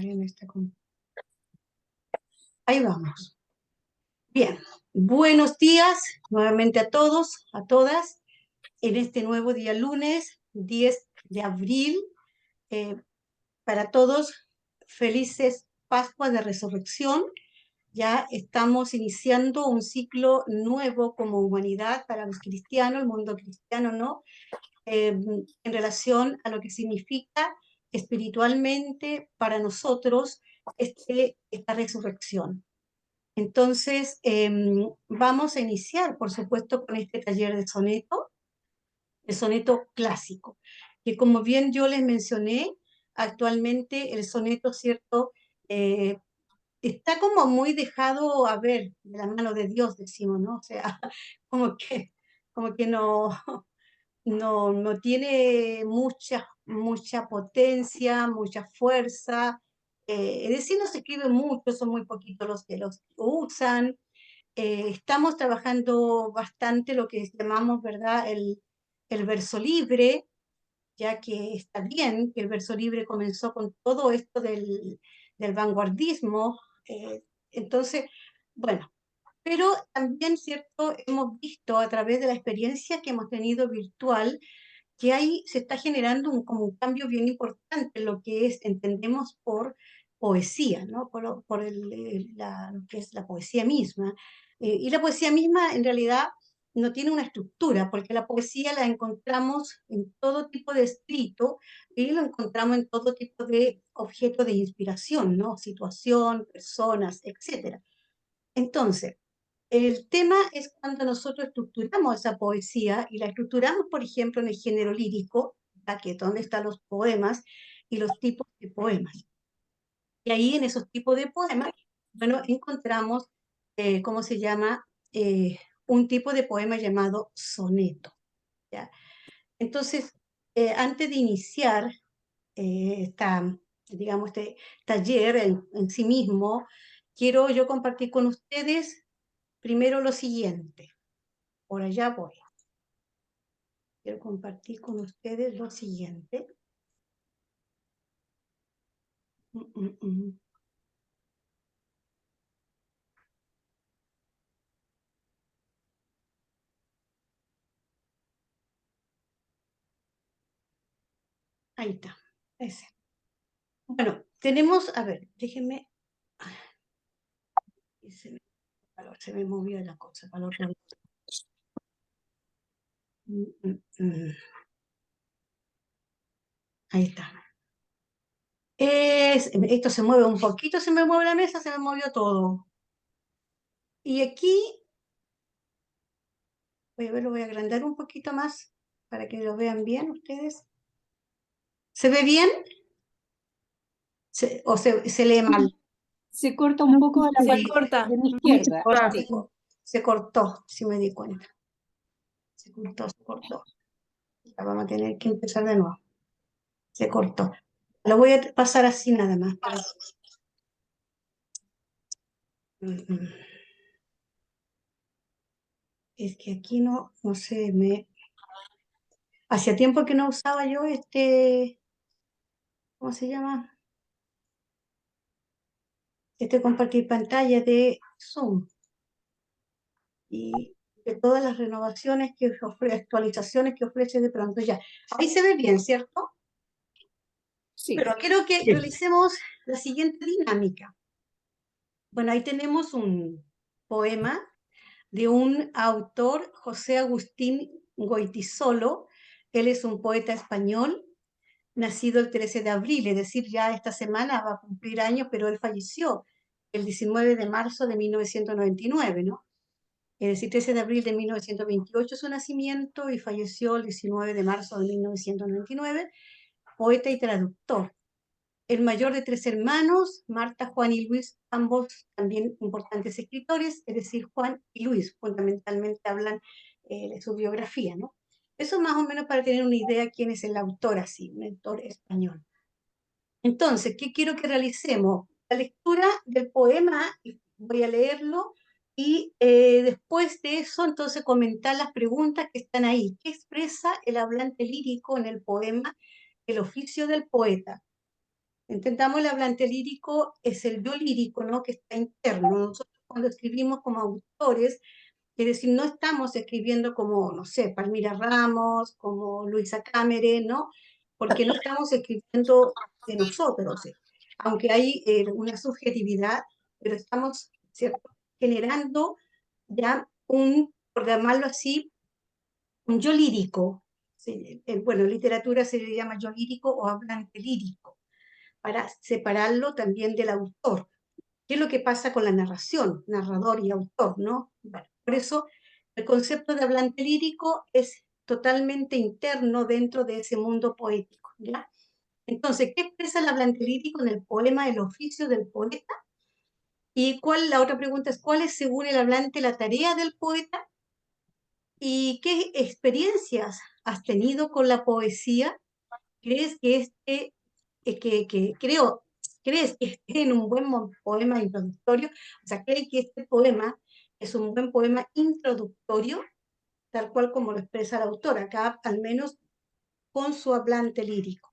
Karen está con... Ahí vamos. Bien, buenos días nuevamente a todos, a todas, en este nuevo día lunes, 10 de abril. Para todos, felices Pascua de Resurrección. Ya estamos iniciando un ciclo nuevo como humanidad para los cristianos, el mundo cristiano, ¿no? En relación a lo que significa espiritualmente para nosotros esta resurrección. Entonces, vamos a iniciar, por supuesto, con este taller de soneto, el soneto clásico, que como bien yo les mencioné, actualmente el soneto, ¿cierto? Eh, Está como muy dejado a ver, de la mano de Dios, decimos, ¿no? O sea, como que, como que no tiene mucha potencia, mucha fuerza. Es decir, no se escribe mucho, son muy poquitos los que los usan. Estamos trabajando bastante lo que llamamos, ¿verdad?, el verso libre, ya que está bien que el verso libre comenzó con todo esto del vanguardismo. eh, entonces, bueno, pero también, ¿cierto?, hemos visto a través de la experiencia que hemos tenido virtual, que ahí se está generando como un cambio bien importante en lo que entendemos por poesía, ¿no? Lo que es la poesía misma. Y la poesía misma en realidad no tiene una estructura, porque la poesía la encontramos en todo tipo de escrito y lo encontramos en todo tipo de objeto de inspiración, ¿no? Situación, personas, etcétera. Entonces, el tema es cuando nosotros estructuramos esa poesía y la estructuramos, por ejemplo, en el género lírico, ¿ya? Que es donde están los poemas y los tipos de poemas. Y ahí en esos tipos de poemas, bueno, encontramos, ¿cómo se llama? Un tipo de poema llamado soneto, ¿ya? Entonces, antes de iniciar digamos, este taller en sí mismo, quiero yo compartir con ustedes primero lo siguiente. Por allá voy. Quiero compartir con ustedes lo siguiente. Mm, mm, mm. Ahí está. Ese. Bueno, tenemos, a ver, déjenme. Se me movió la cosa para el otro lado. Mm, mm, mm. Ahí está. Esto se mueve un poquito, se me mueve la mesa, se me movió todo. Y aquí, voy a ver, lo voy a agrandar un poquito más para que lo vean bien ustedes. ¿Se ve bien? ¿O se lee mal? Se corta un poco la parte corta de mi izquierda. Se cortó, si me di cuenta. Se cortó. Ya vamos a tener que empezar de nuevo. Se cortó. Lo voy a pasar así nada más. Es que aquí no sé, hacía tiempo que no usaba yo ¿cómo se llama? Compartir pantalla de Zoom. Y de todas las renovaciones que ofrece, actualizaciones que ofrece de pronto ya. Ahí se ve bien, ¿cierto? Sí. Pero quiero que realicemos la siguiente dinámica. Bueno, ahí tenemos un poema de un autor, José Agustín Goytisolo. Él es un poeta español, nacido el 13 de abril, es decir, ya esta semana va a cumplir años, pero él falleció el 19 de marzo de 1999, ¿no? Es decir, 13 de abril de 1928 su nacimiento y falleció el 19 de marzo de 1999, poeta y traductor. El mayor de tres hermanos, Marta, Juan y Luis, ambos también importantes escritores, es decir, Juan y Luis fundamentalmente hablan de su biografía, ¿no? Eso más o menos para tener una idea quién es el autor así, un autor español. Entonces, ¿qué quiero que realicemos? La lectura del poema, voy a leerlo, y después de eso, entonces comentar las preguntas que están ahí. ¿Qué expresa el hablante lírico en el poema El oficio del poeta? Entendamos, el hablante lírico es el yo lírico, ¿no? Que está interno. Nosotros cuando escribimos como autores, es decir, no estamos escribiendo como, no sé, Palmira Ramos, como Luisa Cámara, ¿no? Porque no estamos escribiendo de nosotros, aunque hay una subjetividad, pero estamos, ¿cierto?, generando ya un, por llamarlo así, un yo lírico. Sí, bueno, en literatura se le llama yo lírico o hablante lírico, para separarlo también del autor. ¿Qué es lo que pasa con la narración, narrador y autor, no? Bueno, por eso el concepto de hablante lírico es totalmente interno dentro de ese mundo poético, ¿ya? Entonces, ¿qué expresa el hablante lírico en el poema El oficio del poeta? Y la otra pregunta es, ¿cuál es, según el hablante, la tarea del poeta? ¿Y qué experiencias has tenido con la poesía? ¿Crees que crees que esté en un buen poema introductorio? O sea, ¿crees que este poema es un buen poema introductorio, tal cual como lo expresa el autor, acá al menos con su hablante lírico?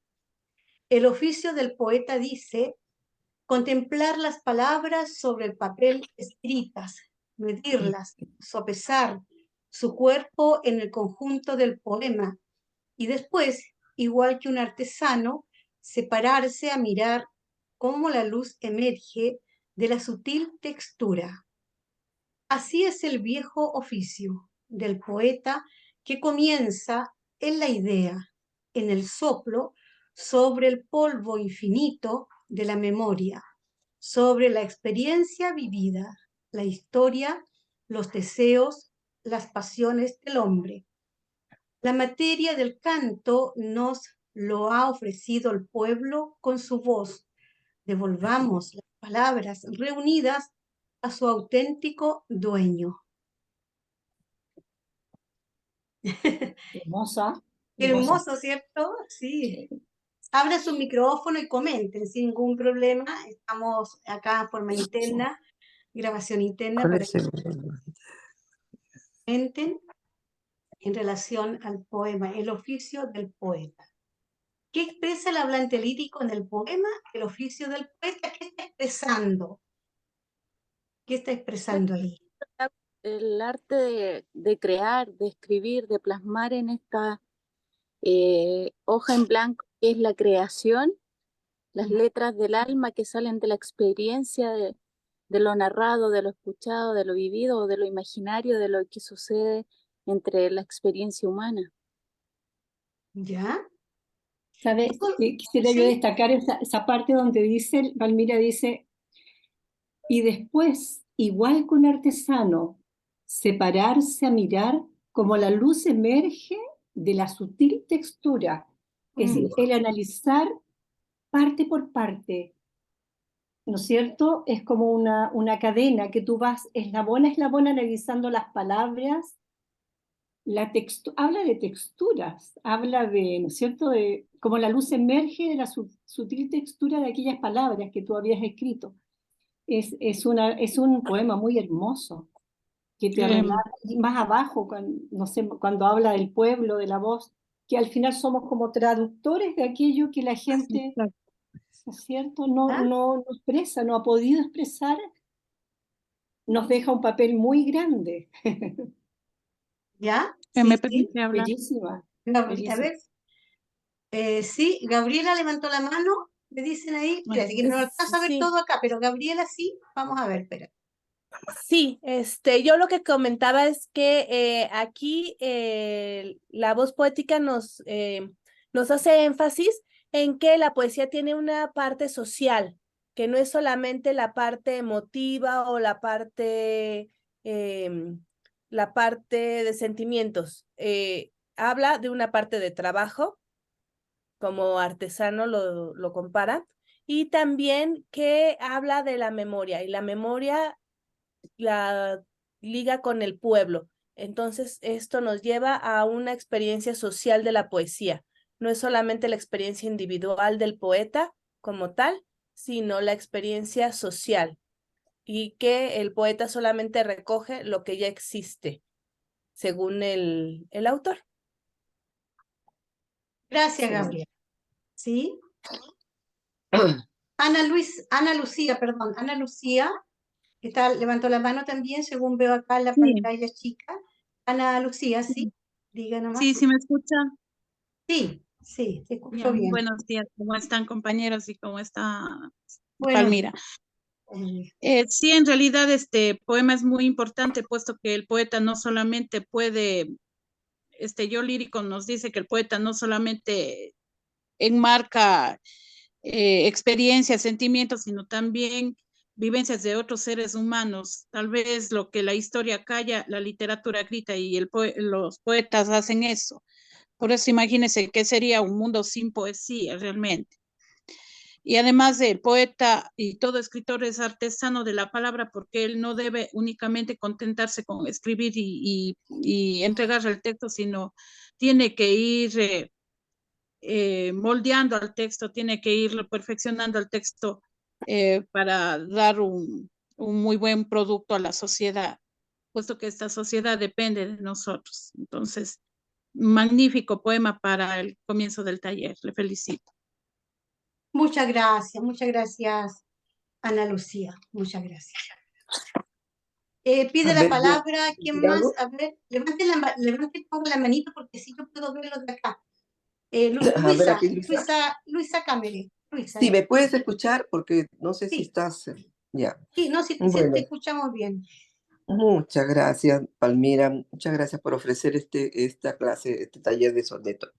El oficio del poeta dice: contemplar las palabras sobre el papel escritas, medirlas, sopesar su cuerpo en el conjunto del poema y después, igual que un artesano, separarse a mirar cómo la luz emerge de la sutil textura. Así es el viejo oficio del poeta, que comienza en la idea, en el soplo, sobre el polvo infinito de la memoria, sobre la experiencia vivida, la historia, los deseos, las pasiones del hombre. La materia del canto nos lo ha ofrecido el pueblo con su voz. Devolvamos las palabras reunidas a su auténtico dueño. Hermosa, Qué hermosa. hermoso, ¿cierto? Sí. Sí. Abra su micrófono y comenten sin ningún problema. Estamos acá en forma interna, grabación interna, para que comenten en relación al poema, el oficio del poeta. ¿Qué expresa el hablante lírico en el poema? El oficio del poeta. ¿Qué está expresando? ¿Qué está expresando ahí? El arte de crear, de escribir, de plasmar en esta hoja en blanco, que es la creación, las letras del alma que salen de la experiencia de lo narrado, de lo escuchado, de lo vivido, de lo imaginario, de lo que sucede entre la experiencia humana. ¿Ya? ¿Sabes? Quisiera yo Sí. destacar esa parte donde dice, Palmira dice, y después, igual que un artesano, separarse a mirar como la luz emerge de la sutil textura. Es decir, el analizar parte por parte, ¿no es cierto? Es como una cadena que tú vas eslabón a eslabón analizando las palabras, habla de texturas, habla de, ¿no es cierto?, de cómo la luz emerge de la sutil textura de aquellas palabras que tú habías escrito. Es un poema muy hermoso que te relata, y más abajo, no sé, cuando habla del pueblo, de la voz, que al final somos como traductores de aquello que la gente, ¿no es cierto?, ¿Ah? no expresa, no ha podido expresar, nos deja un papel muy grande. ¿Ya? ¿Me Sí, sí. permite hablar? Bellísima, A bellísima. ver, sí, Gabriela levantó la mano, me dicen ahí, espérate, que no alcanza a ver Sí. todo acá, pero Gabriela sí, vamos a ver, espera. Sí, yo lo que comentaba es que aquí la voz poética nos hace énfasis en que la poesía tiene una parte social, que no es solamente la parte emotiva o la parte de sentimientos. Habla de una parte de trabajo, como artesano lo compara, y también que habla de la memoria, y la memoria la liga con el pueblo. Entonces, esto nos lleva a una experiencia social de la poesía. No es solamente la experiencia individual del poeta como tal, sino la experiencia social, y que el poeta solamente recoge lo que ya existe, según el autor. Gracias, Sí. Gabriela. ¿Sí? Ana Lucía, perdón, Ana Lucía, que levantó la mano también, según veo acá en la Sí, pantalla chica. Ana Lucía, sí, sí, diga sí, nomás. sí me escucha. Sí, sí, te Ya, escucho bien. buenos días, ¿cómo están compañeros y cómo está Bueno, Palmira? Sí, en realidad este poema es muy importante, puesto que el poeta no solamente puede, yo lírico nos dice que el poeta no solamente enmarca experiencias, sentimientos, sino también vivencias de otros seres humanos. Tal vez lo que la historia calla, la literatura grita y los poetas hacen eso. Por eso imagínense qué sería un mundo sin poesía realmente. Y además el poeta y todo escritor es artesano de la palabra porque él no debe únicamente contentarse con escribir y entregar el texto, sino tiene que ir moldeando al texto, tiene que ir perfeccionando el texto para dar un muy buen producto a la sociedad, puesto que esta sociedad depende de nosotros. Entonces, magnífico poema para el comienzo del taller. Le felicito. muchas gracias, Ana Lucía, muchas gracias. Pide A la ver, yo, palabra, ¿quién ¿decir más? algo? A ver, levante ponga la manito porque sí yo puedo verlo de acá. A ver, Luisa, aquí Luisa. Luisa Camere. Luisa, Sí, ¿me puedes escuchar? Porque no sé si sí, estás... Ya. sí, no, sí, sí te Bueno, escuchamos bien. muchas gracias, Palmira. Muchas gracias por ofrecer esta clase, este taller de soneto.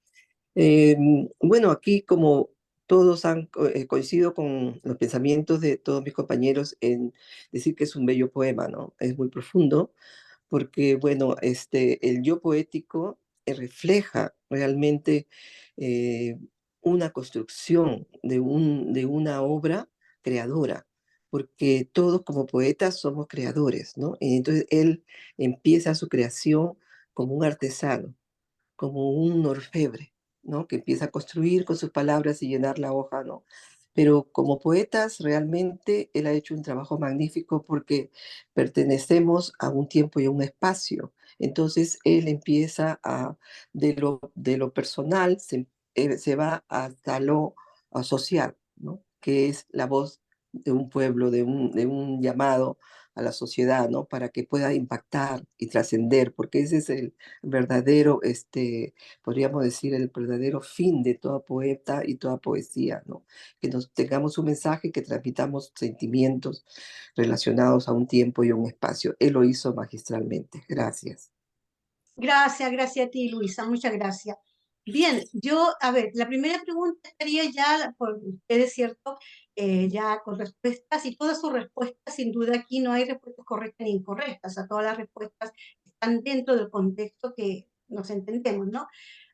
Bueno, aquí como todos han coincido con los pensamientos de todos mis compañeros en decir que es un bello poema, ¿no? Es muy profundo porque, bueno, el yo poético refleja realmente eh, una construcción de una obra creadora, porque todos como poetas somos creadores, ¿no? Y entonces él empieza su creación como un artesano, como un orfebre, ¿no? Que empieza a construir con sus palabras y llenar la hoja, ¿no? Pero como poetas, realmente él ha hecho un trabajo magnífico porque pertenecemos a un tiempo y a un espacio. Entonces él empieza de lo personal, se va hasta lo social, ¿no? Que es la voz de un pueblo, de un llamado a la sociedad, ¿no? Para que pueda impactar y trascender, porque ese es el verdadero, podríamos decir, el verdadero fin de toda poeta y toda poesía, ¿no? Que nos tengamos un mensaje, que transmitamos sentimientos relacionados a un tiempo y a un espacio. Él lo hizo magistralmente. Gracias. Gracias a ti, Luisa, muchas gracias. Bien, a ver, la primera pregunta estaría ya por ustedes, ¿cierto? Ya con respuestas y todas sus respuestas, sin duda aquí no hay respuestas correctas ni incorrectas, o sea, todas las respuestas están dentro del contexto que nos entendemos, ¿no?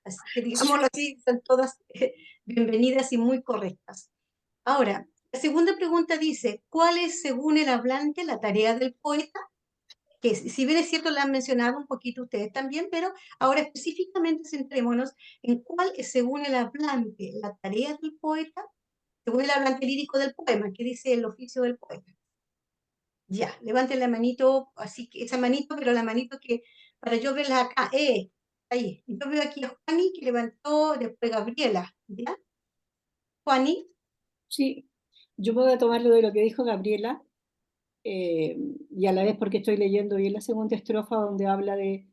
Así que digámoslo así, son todas bienvenidas y muy correctas. Ahora, la segunda pregunta dice, ¿cuál es, según el hablante, la tarea del poeta? Que si bien es cierto, la han mencionado un poquito ustedes también, pero ahora específicamente centrémonos en cuál es, según el hablante, la tarea del poeta, según el hablante lírico del poema, que dice el oficio del poeta. Ya, levanten la manito, así que esa manito, pero la manito que, para yo verla acá, ahí. Yo veo aquí a Juani que levantó, después Gabriela, ¿ya? Juani, Sí, yo voy a tomar lo de lo que dijo Gabriela, y a la vez porque estoy leyendo bien la segunda estrofa donde habla de,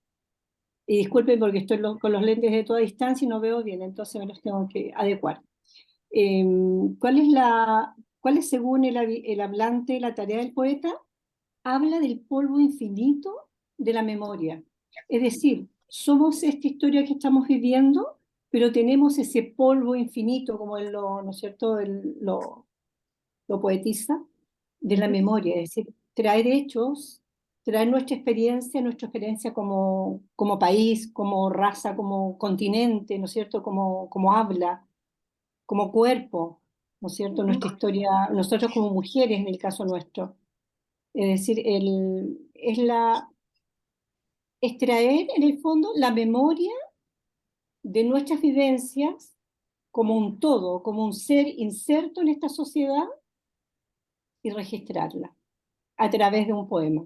y disculpen porque estoy con los lentes de toda distancia y no veo bien, entonces me los tengo que adecuar. Eh, ¿Cuál es según el hablante la tarea del poeta? Habla del polvo infinito de la memoria. Es decir, somos esta historia que estamos viviendo, pero tenemos ese polvo infinito, como él lo, ¿no es cierto?, lo poetiza, de la memoria. Es decir, traer hechos, traer nuestra experiencia como país, como raza, como continente, ¿no es cierto?, como habla, como cuerpo, ¿no es cierto?, nuestra historia, nosotros como mujeres en el caso nuestro. Es decir, es traer en el fondo la memoria de nuestras vivencias como un todo, como un ser inserto en esta sociedad y registrarla a través de un poema.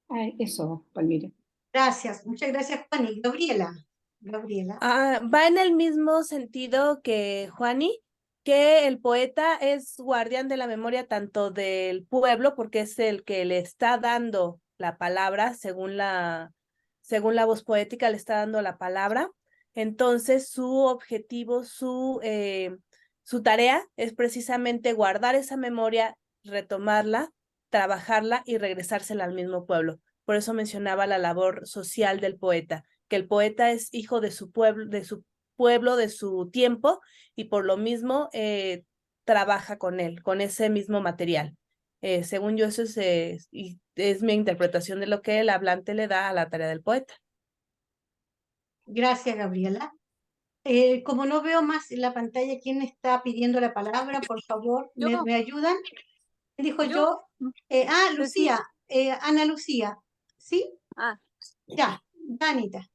Ay, eso, Palmira. gracias, muchas gracias, Juani. Gabriela, Gabriela. Va en el mismo sentido que Juani. que el poeta es guardián de la memoria tanto del pueblo, porque es el que le está dando la palabra, según la voz poética, le está dando la palabra. Entonces, su objetivo, su tarea es precisamente guardar esa memoria, retomarla, trabajarla y regresársela al mismo pueblo. Por eso mencionaba la labor social del poeta, que el poeta es hijo de su pueblo, de su tiempo, y por lo mismo trabaja con él, con ese mismo material. Según yo, eso es mi interpretación de lo que el hablante le da a la tarea del poeta. Gracias, Gabriela. Como no veo más en la pantalla quién está pidiendo la palabra, por favor, Yo, ¿me ayudan? Dijo yo, yo. Cecilia. Lucía, Ana Lucía. ¿Sí? Ah, Ya, Danita.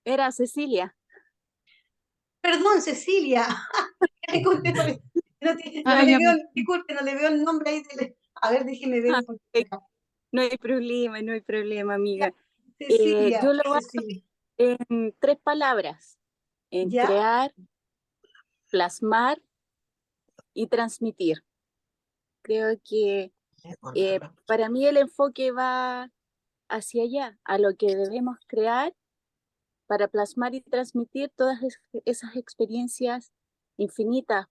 era Cecilia. Perdón, Cecilia. Disculpe, Ah, ya me- disculpe, no le veo el nombre ahí. A ver, déjeme ver Ah, un poquito acá. no hay problema, no hay problema, Ya, amiga. Cecilia, Yo lo hago Cecilia. en 3 palabras, en ¿Ya? crear, plasmar y transmitir. Creo que para mí el enfoque va hacia allá, a lo que debemos crear para plasmar y transmitir todas esas experiencias infinitas,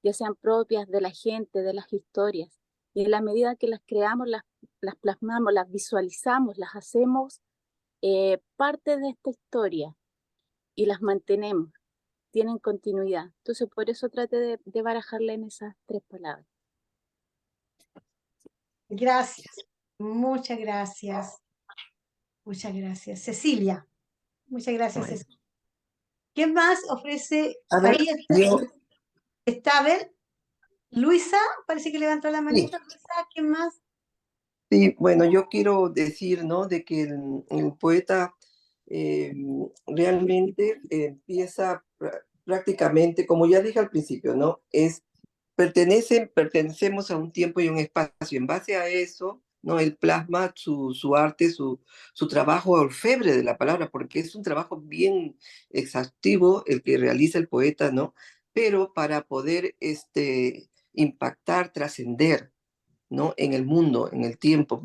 ya sean propias de la gente, de las historias. Y en la medida que las creamos, las plasmamos, las visualizamos, las hacemos parte de esta historia y las mantenemos, tienen continuidad. Entonces, por eso traté de barajarla en esas 3 palabras. Gracias. Muchas gracias. Muchas gracias. Cecilia. Muchas gracias, Bueno, Cecilia. ¿Qué más ofrece? a ver, Ahí yo, está, a ver, Luisa, parece que levantó la sí, manita. Luisa, ¿qué más? sí, bueno, yo quiero decir, ¿no? De que el poeta eh, realmente empieza prácticamente, como ya dije al principio, ¿no? Pertenecemos a un tiempo y un espacio. En base a eso, ¿no? Él plasma su arte, su trabajo orfebre de la palabra, porque es un trabajo bien exhaustivo el que realiza el poeta, ¿no? Pero para poder impactar, trascender, ¿no? En el mundo, en el tiempo.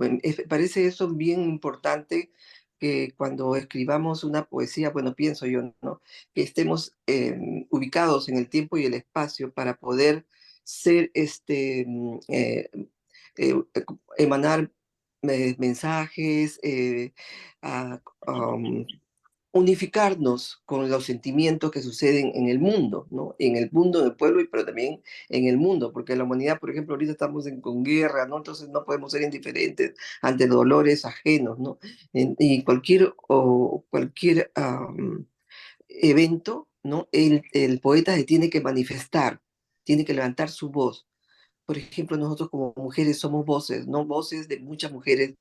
Parece eso bien importante que cuando escribamos una poesía, bueno, pienso yo, ¿no? Que estemos ubicados en el tiempo y el espacio para poder ser, emanar mensajes, a- um, unificarnos con los sentimientos que suceden en el mundo, ¿no? En el mundo del pueblo, pero también en el mundo, porque la humanidad, por ejemplo, ahorita estamos con guerra, ¿no? Entonces no podemos ser indiferentes ante dolores ajenos, ¿no? Y cualquier evento, ¿no? El poeta se tiene que manifestar, tiene que levantar su voz. Por ejemplo, nosotros como mujeres somos voces, ¿no? Voces de muchas mujeres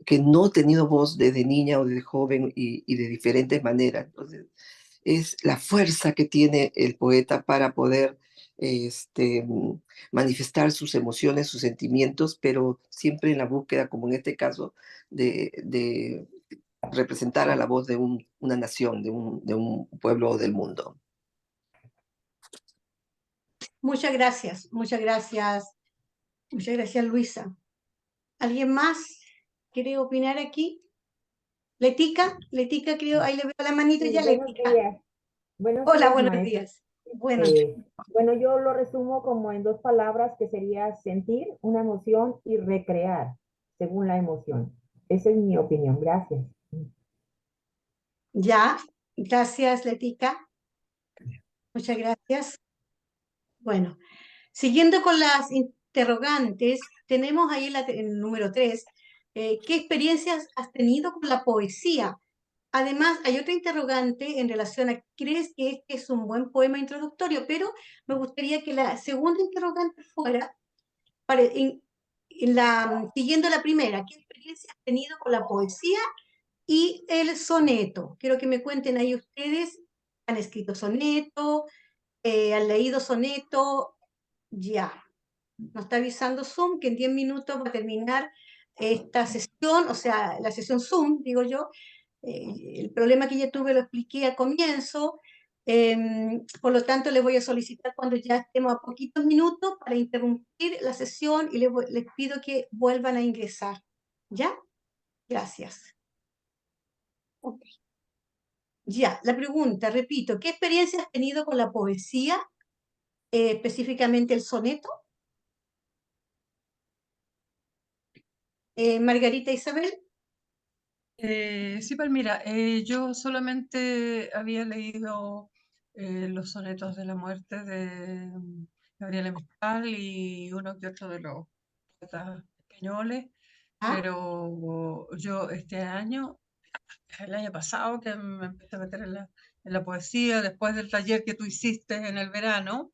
que no he tenido voz desde niña o desde joven y de diferentes maneras. Entonces, es la fuerza que tiene el poeta para poder este, mm, manifestar sus emociones, sus sentimientos, pero siempre en la búsqueda, como en este caso, de representar a la voz de una nación, de un pueblo del mundo. Muchas gracias, muchas gracias, muchas gracias, Luisa. ¿Alguien más quiere opinar aquí? Letica, creo, ahí le veo la manito Sí, ya, buenos Letica. días. Buenos Hola, días, buenos maestra. días. Buenos días. Bueno, yo lo resumo como en 2 palabras, que sería sentir una emoción y recrear según la emoción. Esa es mi opinión. Gracias. Ya, gracias, Letica. Muchas gracias. Bueno, siguiendo con las interrogantes, tenemos ahí el número 3. ¿Qué experiencias has tenido con la poesía? Además, hay otra interrogante en relación a, ¿crees que este es un buen poema introductorio? Pero me gustaría que la segunda interrogante fuera, siguiendo la primera, ¿qué experiencia has tenido con la poesía y el soneto? Quiero que me cuenten ahí ustedes, ¿han escrito soneto? ¿Han leído soneto? Ya. Nos está avisando Zoom que en 10 minutos va a terminar esta sesión, o sea, la sesión Zoom, digo yo. El problema que ya tuve lo expliqué al comienzo. Por lo tanto, les voy a solicitar cuando ya estemos a poquitos minutos para interrumpir la sesión y les pido que vuelvan a ingresar. ¿Ya? Gracias. Ok. Ya, la pregunta, repito, ¿qué experiencia has tenido con la poesía, específicamente el soneto? Margarita Isabel. Sí, Palmira, yo solamente había leído los sonetos de la muerte de Gabriela Mistral y uno que otro de los poetas españoles, ¿Ah? pero yo este año, el año pasado que me empecé a meter en la poesía, después del taller que tú hiciste en el verano,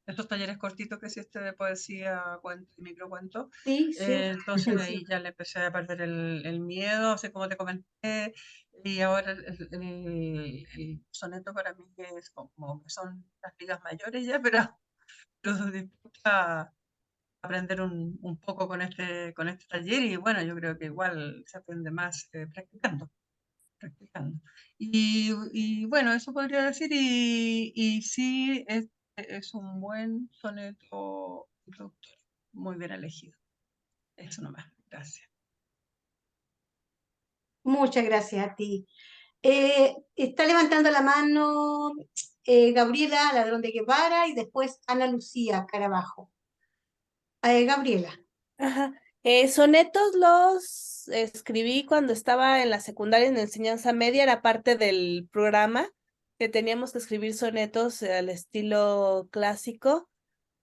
estos talleres cortitos que hiciste de poesía, cuento y microcuento. Sí, sí. Entonces de ahí ya le empecé a perder el miedo, así como te comenté, y ahora el soneto para mí es como que son las ligas mayores ya, pero los disfruta aprender un poco con este taller y bueno, yo creo que igual se aprende más practicando. Practicando. Y bueno, eso podría decir, y sí, es un buen soneto introductorio, muy bien elegido. Eso nomás, gracias. Muchas gracias a ti. Está levantando la mano Gabriela Ladrón de Guevara y después Ana Lucía Carabajo. Gabriela. Ajá. Sonetos los escribí cuando estaba en la secundaria en enseñanza media, era parte del programa que teníamos que escribir sonetos al estilo clásico,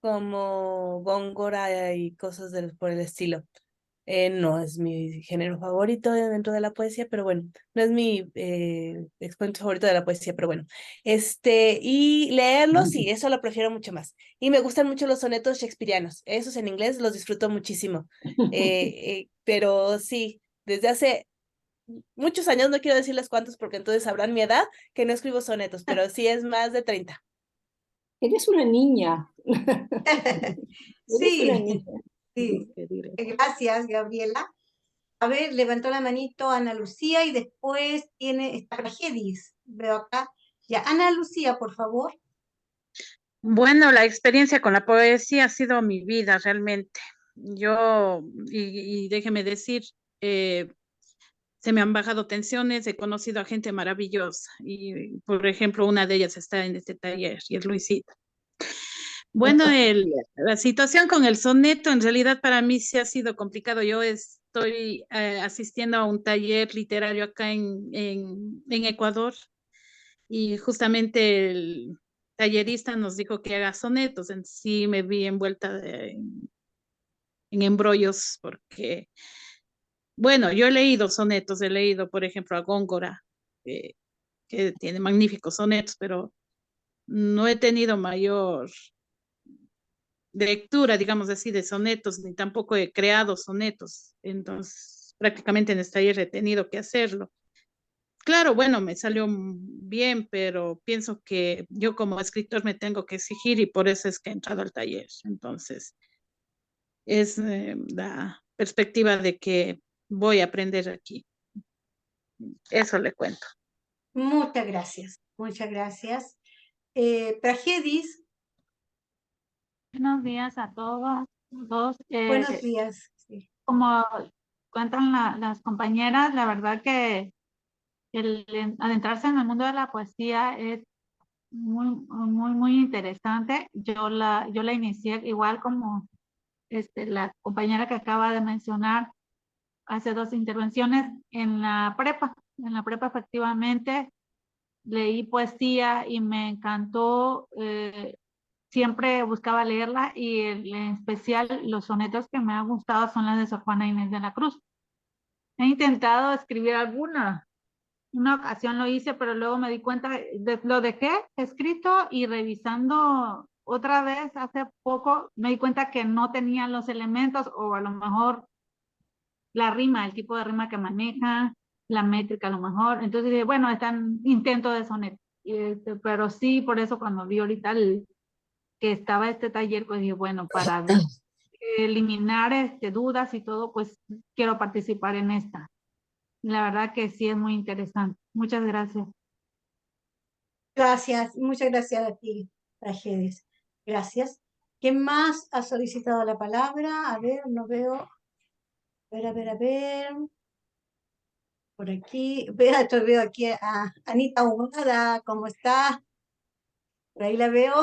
como Góngora y cosas por el estilo. No es mi género favorito dentro de la poesía, pero bueno, no es mi exponente favorito de la poesía, pero bueno. Y leerlos, sí, eso lo prefiero mucho más. Y me gustan mucho los sonetos shakespearianos, esos en inglés los disfruto muchísimo. Pero sí, desde hace muchos años, no quiero decirles cuántos porque entonces sabrán mi edad, que no escribo sonetos, pero sí es más de 30. Eres una niña. Eres una Sí, niña. sí. Gracias, Gabriela. A ver, levantó la manito Ana Lucía y después está Tragedis. Veo acá. Ya, Ana Lucía, por favor. Bueno, la experiencia con la poesía ha sido mi vida realmente. Yo, y déjeme decir, se me han bajado tensiones, he conocido a gente maravillosa y, por ejemplo, una de ellas está en este taller y es Luisita. Bueno, la situación con el soneto en realidad para mí sí ha sido complicado. Yo estoy asistiendo a un taller literario acá en Ecuador y justamente el tallerista nos dijo que haga sonetos. En sí me vi envuelta en embrollos porque, bueno, yo he leído sonetos, he leído, por ejemplo, a Góngora, eh, que tiene magníficos sonetos, pero no he tenido mayor de lectura, digamos así, de sonetos, ni tampoco he creado sonetos. Entonces, prácticamente en este taller he tenido que hacerlo. Claro, bueno, me salió bien, pero pienso que yo como escritor me tengo que exigir y por eso es que he entrado al taller. Entonces, es la perspectiva de que voy a aprender aquí. Eso le cuento. Muchas gracias. Muchas gracias. Tragedis, Buenos días a todos. buenos días. Sí. Como cuentan las compañeras, la verdad que adentrarse en el mundo de la poesía es muy interesante. Yo la inicié igual como la compañera que acaba de mencionar hace 2 intervenciones en la prepa. En la prepa efectivamente leí poesía y me encantó. Siempre buscaba leerla y en especial los sonetos que me han gustado son las de Sor Juana Inés de la Cruz. He intentado escribir alguna. Una ocasión lo hice, pero luego me di cuenta, lo dejé escrito y revisando otra vez hace poco me di cuenta que no tenía los elementos o a lo mejor la rima, el tipo de rima que maneja, la métrica a lo mejor. Entonces dije, bueno, está en intento de soneto. Pero sí, por eso cuando vi ahorita que estaba este taller, pues dije, bueno, para eliminar dudas y todo, pues quiero participar en esta. La verdad que sí es muy interesante. Muchas gracias. Gracias, muchas gracias a ti, Praxedis. Gracias. ¿Quién más ha solicitado la palabra? A ver, no veo. A ver. Por aquí, veo aquí a Anita Humada, ¿cómo está? Por ahí la veo.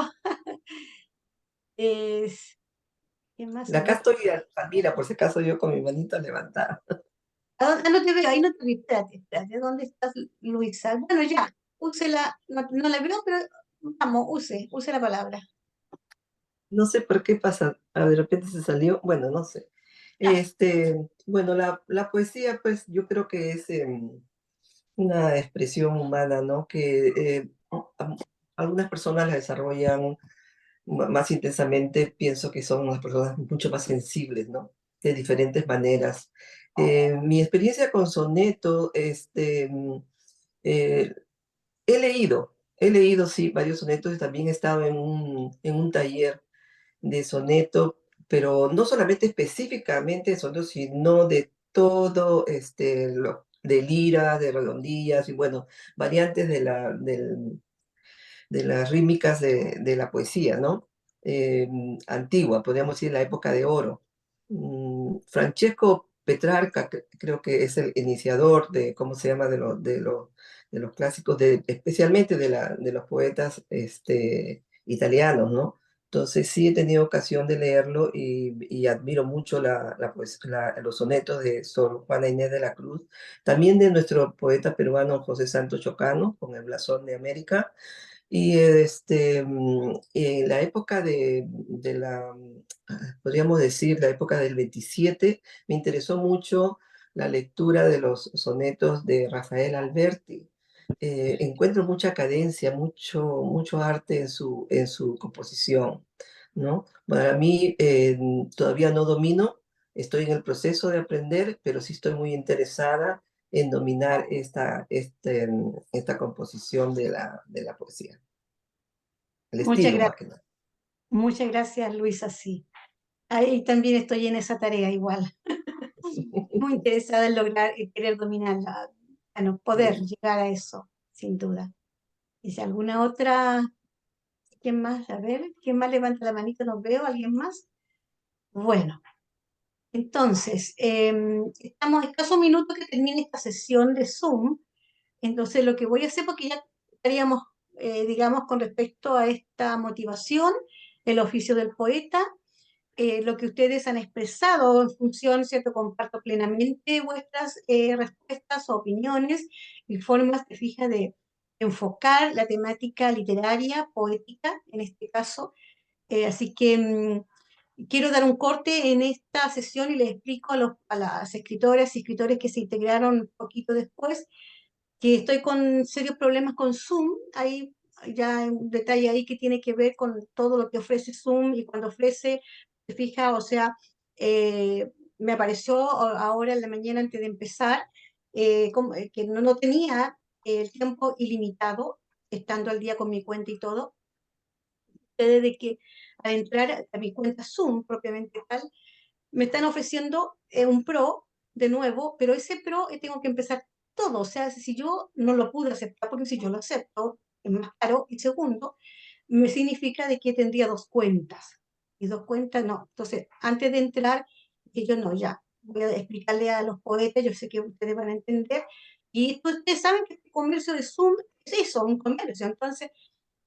¿Quién más? A Acá ver. estoy, Palmira, por si acaso yo con mi manita levantada. Ah, no te veo, ahí no te vi. Espérate, ¿dónde estás, Luisa? Bueno, ya, úsela, no la veo, pero vamos, use la palabra. No sé por qué pasa, de repente se salió, bueno, no sé. Ya. Bueno, la poesía, pues yo creo que es una expresión humana, ¿no? Que algunas personas la desarrollan más intensamente, pienso que son unas personas mucho más sensibles, ¿no? De diferentes maneras. Mi experiencia con soneto, eh, he leído, sí, varios sonetos y también he estado en un taller de soneto, pero no solamente específicamente de soneto, sino de todo, de liras, de redondillas y bueno, variantes de las rítmicas de la poesía, ¿no? Antigua, podríamos decir la época de oro. Francesco Petrarca creo que es el iniciador de, ¿cómo se llama?, de los clásicos, especialmente de los poetas italianos, ¿no? Entonces sí he tenido ocasión de leerlo y admiro mucho los sonetos de Sor Juana Inés de la Cruz, también de nuestro poeta peruano José Santos Chocano, con el Blasón de América, y en la época podríamos decir, la época del 27, me interesó mucho la lectura de los sonetos de Rafael Alberti. Encuentro mucha cadencia, mucho arte en su composición, ¿no? Para mí todavía no domino, estoy en el proceso de aprender, pero sí estoy muy interesada en dominar esta composición de la poesía, el Muchas estilo gracias, más que nada. muchas gracias, Luisa, sí. Ahí también estoy en esa tarea igual. Muy interesada en lograr y querer dominarla, bueno, poder Sí. llegar a eso, sin duda. Y si alguna otra, ¿quién más? A ver, ¿quién más levanta la manita? No veo, ¿alguien más? Bueno, entonces, estamos a escasos minutos que termine esta sesión de Zoom. Entonces, lo que voy a hacer, porque ya estaríamos, digamos, con respecto a esta motivación, el oficio del poeta, lo que ustedes han expresado en función, ¿cierto? Comparto plenamente vuestras respuestas o opiniones y formas, te fijas, de enfocar la temática literaria, poética, en este caso. Así que quiero dar un corte en esta sesión y les explico a las escritoras y escritores que se integraron un poquito después que estoy con serios problemas con Zoom. Hay ya un detalle ahí que tiene que ver con todo lo que ofrece Zoom y cuando ofrece, se fija, o sea, me apareció ahora en la mañana antes de empezar que no tenía el tiempo ilimitado, estando al día con mi cuenta y todo, de que al entrar a mi cuenta Zoom propiamente tal, me están ofreciendo un Pro de nuevo, pero ese Pro tengo que empezar todo. O sea, si yo no lo pude aceptar, porque si yo lo acepto, es más caro. Y segundo, me significa de que tendría dos cuentas. Y dos cuentas no. Entonces, antes de entrar, que yo no, ya, voy a explicarle a los poetas, yo sé que ustedes van a entender. Y ustedes saben que el comercio de Zoom es eso, un comercio. Entonces,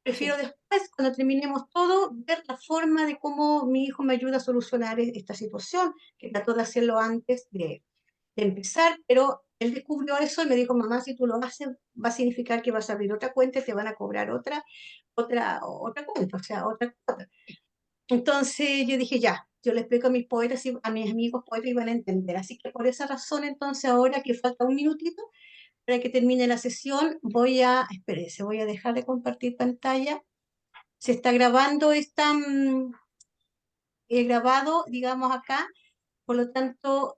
prefiero Sí. después, cuando terminemos todo, ver la forma de cómo mi hijo me ayuda a solucionar esta situación, que trató de hacerlo antes de empezar, pero él descubrió eso y me dijo, mamá, si tú lo haces, va a significar que vas a abrir otra cuenta y te van a cobrar otra cuenta, o sea, otra cuota. Entonces yo dije, ya, yo le explico a mis poetas y a mis amigos poetas y van a entender. Así que por esa razón, entonces ahora que falta un minutito para que termine la sesión, espérese, voy a dejar de compartir pantalla. Se está grabando, está grabado, digamos acá, por lo tanto,